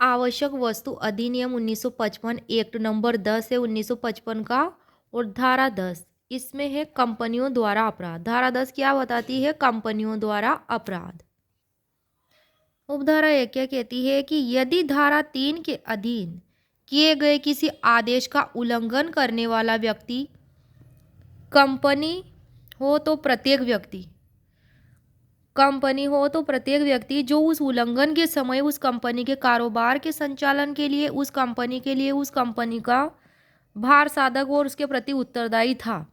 आवश्यक वस्तु अधिनियम 1955 एक्ट नंबर 10 है 1955 का। और धारा 10 इसमें है कंपनियों द्वारा अपराध। धारा 10 क्या बताती है? कंपनियों द्वारा अपराध। उपधारा 1 क्या कहती है कि यदि धारा 3 के अधीन किए गए किसी आदेश का उल्लंघन करने वाला व्यक्ति कंपनी हो तो प्रत्येक व्यक्ति जो उस उल्लंघन के समय उस कंपनी के कारोबार के संचालन के लिए उस कंपनी का भार साधक और उसके प्रति उत्तरदायी था,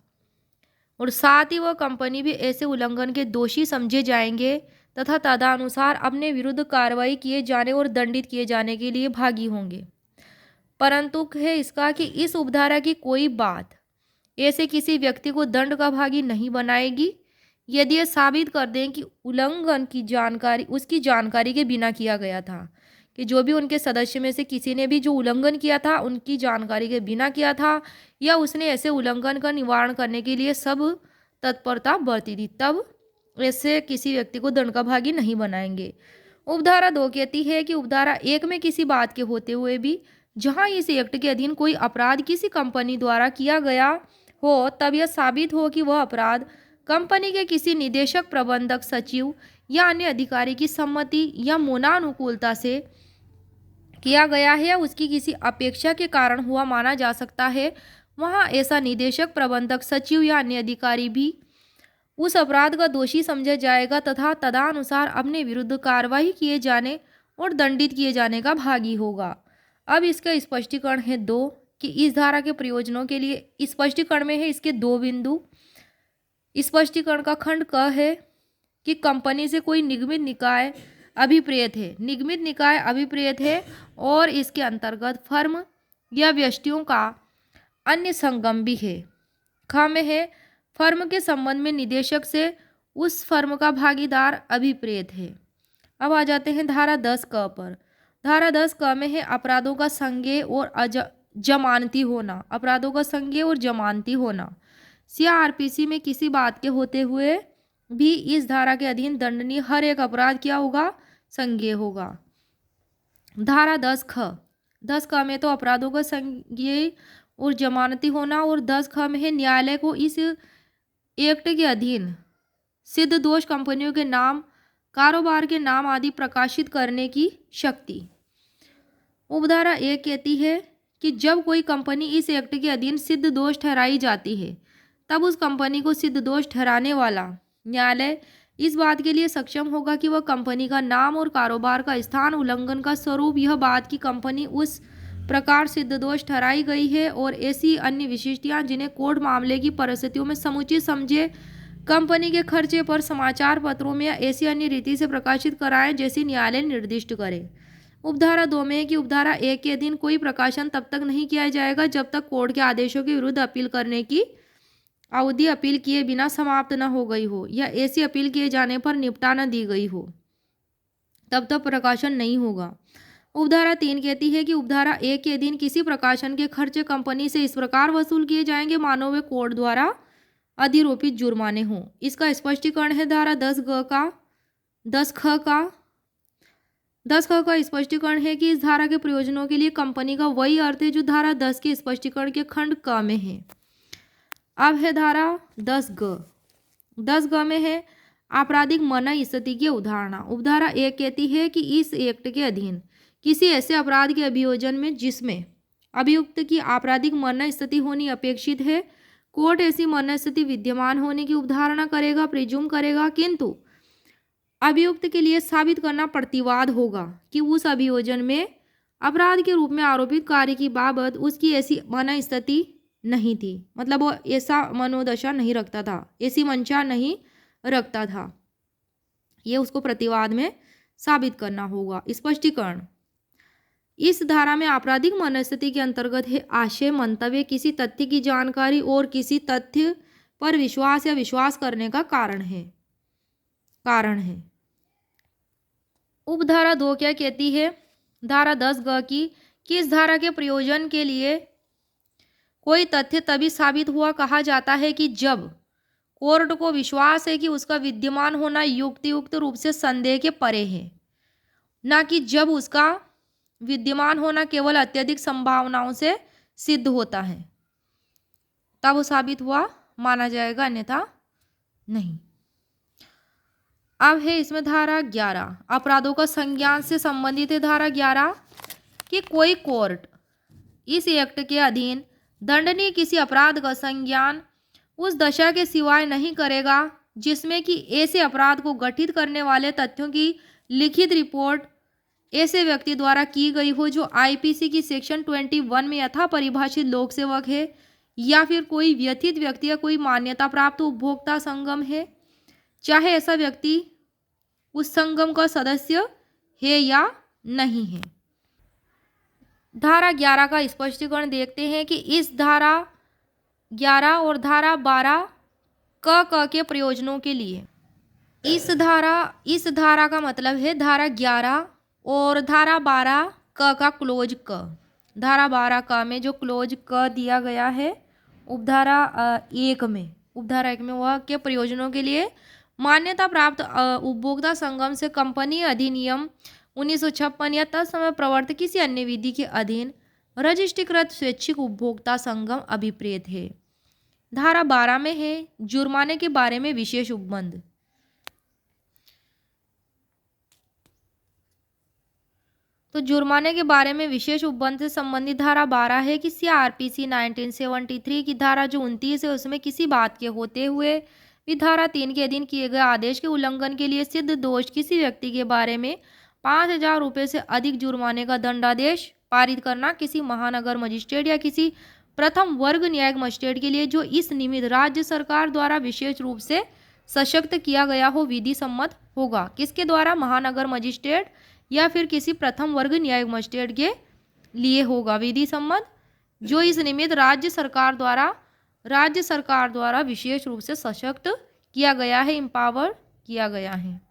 और साथ ही वह कंपनी भी ऐसे उल्लंघन के दोषी समझे जाएंगे तथा तदनुसार अपने विरुद्ध कार्रवाई किए जाने और दंडित किए जाने के लिए भागी होंगे। परंतु है इसका कि इस उपधारा की कोई बात ऐसे किसी व्यक्ति को दंड का भागी नहीं बनाएगी यदि यह साबित कर दें कि उल्लंघन की जानकारी उसकी जानकारी के बिना किया गया था, कि जो भी उनके सदस्य में से किसी ने भी जो उल्लंघन किया था उनकी जानकारी के बिना किया था, या उसने ऐसे उल्लंघन का निवारण करने के लिए सब तत्परता बरती थी, तब ऐसे किसी व्यक्ति को दंड का भागी नहीं बनाएंगे। उपधारा 2 कहती है कि उपधारा 1 में किसी बात के होते हुए भी जहां इस एक्ट के अधीन कोई अपराध किसी कंपनी द्वारा किया गया हो, तब यह साबित हो कि वह अपराध कंपनी के किसी निदेशक, प्रबंधक, सचिव या अन्य अधिकारी की सम्मति या मौनानुकूलता से किया गया है या उसकी किसी अपेक्षा के कारण हुआ माना जा सकता है, वहां ऐसा निदेशक, प्रबंधक, सचिव या अन्य अधिकारी भी उस अपराध का दोषी समझा जाएगा तथा तदनुसार अपने विरुद्ध कार्रवाई किए जाने और दंडित किए जाने का भागी होगा। अब इसका स्पष्टीकरण है 2 कि इस धारा के प्रयोजनों के लिए स्पष्टीकरण में है इसके 2 बिंदु। स्पष्टीकरण का खंड क है कि कंपनी से कोई निगमित निकाय अभिप्रेत है और इसके अंतर्गत फर्म या व्यष्टियों का अन्य संगम भी है। ख में है फर्म के संबंध में निदेशक से उस फर्म का भागीदार अभिप्रेत है। अब आ जाते हैं धारा 10 क पर। धारा 10 क में है अपराधों का संज्ञेय और जमानती होना। सीआरपीसी में किसी बात के होते हुए भी इस धारा के अधीन दंडनीय हर एक अपराध क्या होगा? संज्ञेय होगा। धारा 10 ख में तो अपराधों का संज्ञेय और जमानती होना, और 10 ख में है न्यायालय को इस एक्ट के अधीन सिद्ध दोष कंपनियों के नाम, कारोबार के नाम आदि प्रकाशित करने की शक्ति। उपधारा 1 कहती है कि जब कोई कंपनी इस एक्ट के अधीन सिद्ध दोष ठहराई जाती है, तब उस कंपनी को सिद्ध दोष ठहराने वाला न्यायालय इस बात के लिए सक्षम होगा कि वह कंपनी का नाम और कारोबार का स्थान, उल्लंघन का स्वरूप, यह बात की कंपनी उस प्रकार सिद्ध दोष ठहराई गई है और ऐसी अन्य विशिष्टियां जिन्हें कोर्ट मामले की परिस्थितियों में समुचित समझे कंपनी के खर्चे पर समाचार पत्रों में या ऐसी अन्य रीति से प्रकाशित कराएं जैसी न्यायालय निर्दिष्ट करे। उपधारा 2 में है कि उपधारा 1 के अधीन कोई प्रकाशन तब तक नहीं किया जाएगा जब तक कोर्ट के आदेशों के विरुद्ध अपील करने की अवधि अपील किए बिना समाप्त न हो गई हो या ऐसी अपील किए जाने पर निपटा न दी गई हो, तब तक प्रकाशन नहीं होगा। उपधारा 3 कहती है कि उपधारा 1 के अधीन किसी प्रकाशन के खर्चे कंपनी से इस प्रकार वसूल किए जाएंगे मानो वे कोर्ट द्वारा अधिरोपित जुर्माने हों। इसका स्पष्टीकरण है धारा 10 ख का स्पष्टीकरण है कि इस धारा के प्रयोजनों के लिए कंपनी का वही अर्थ है जो धारा 10 के स्पष्टीकरण के खंड क में है। अब है धारा 10 ग में है आपराधिक मना स्थिति की अवधारणा। उपधारा 1 कहती है कि इस एक्ट के अधीन किसी ऐसे अपराध के अभियोजन में जिसमें अभियुक्त की आपराधिक मरना स्थिति होनी अपेक्षित है, कोर्ट ऐसी मरना स्थिति विद्यमान होने की उपधारणा करेगा, प्रिज्यूम करेगा, किंतु अभियुक्त के लिए साबित करना प्रतिवाद होगा कि उस अभियोजन में अपराध के रूप में आरोपित कार्य की बाबत उसकी ऐसी मना स्थिति नहीं थी, मतलब वो ऐसा मनोदशा नहीं रखता था, ऐसी मंशा नहीं रखता था, ये उसको प्रतिवाद में साबित करना होगा। स्पष्टीकरण इस धारा में आपराधिक मनस्थिति के अंतर्गत है आशय, मंतव्य, किसी तथ्य की जानकारी और किसी तथ्य पर विश्वास या विश्वास करने का कारण है। उपधारा 2 क्या कहती है? धारा 10 ग की कि इस धारा के प्रयोजन के लिए कोई तथ्य तभी साबित हुआ कहा जाता है कि जब कोर्ट को विश्वास है कि उसका विद्यमान होना युक्तियुक्त रूप से संदेह के परे है, ना कि जब उसका विद्यमान होना केवल अत्यधिक संभावनाओं से सिद्ध होता है, तब वो साबित हुआ माना जाएगा, अन्यथा नहीं। अब है इसमें धारा 11, अपराधों का संज्ञान से संबंधित है धारा 11 कि कोई कोर्ट इस एक्ट के अधीन दंडनीय किसी अपराध का संज्ञान उस दशा के सिवाय नहीं करेगा जिसमें कि ऐसे अपराध को गठित करने वाले तथ्यों की लिखित रिपोर्ट ऐसे व्यक्ति द्वारा की गई हो जो आईपीसी की सेक्शन 21 में यथा परिभाषित लोक सेवक है, या फिर कोई व्यथित व्यक्ति या कोई मान्यता प्राप्त उपभोक्ता संगम है, चाहे ऐसा व्यक्ति उस संगम का सदस्य है या नहीं है। धारा 11 का स्पष्टीकरण देखते हैं कि इस धारा 11 और धारा 12 क के प्रयोजनों के लिए इस धारा का मतलब है धारा 11 और धारा 12 का क्लोज क। धारा 12 का में जो क्लोज क दिया गया है उपधारा 1 में वह के प्रयोजनों के लिए मान्यता प्राप्त उपभोक्ता संगम से कंपनी अधिनियम 1956 या तत्समय प्रवर्तित किसी अन्य विधि के अधीन रजिस्ट्रीकृत स्वैच्छिक उपभोक्ता संगम अभिप्रेत है। धारा 12 में है जुर्माने के बारे में विशेष उपबंध। तो जुर्माने के बारे में विशेष उपबंध से संबंधित धारा 12 है कि सीआरपीसी 1973 की धारा जो 29 है उसमें किसी बात के होते हुए भी धारा 3 के अधीन किए गए आदेश के उल्लंघन के लिए सिद्ध दोष किसी व्यक्ति के बारे में 5,000 रुपये से अधिक जुर्माने का दंडादेश पारित करना किसी महानगर मजिस्ट्रेट या किसी प्रथम वर्ग न्यायिक मजिस्ट्रेट के लिए जो इस निमित्त राज्य सरकार द्वारा विशेष रूप से सशक्त किया गया हो विधि सम्मत होगा। किसके द्वारा? महानगर मजिस्ट्रेट या फिर किसी प्रथम वर्ग न्यायिक मजिस्ट्रेट के लिए होगा विधि सम्मत, जो इस निमित्त राज्य सरकार द्वारा विशेष रूप से सशक्त किया गया है, एम्पावर किया गया है।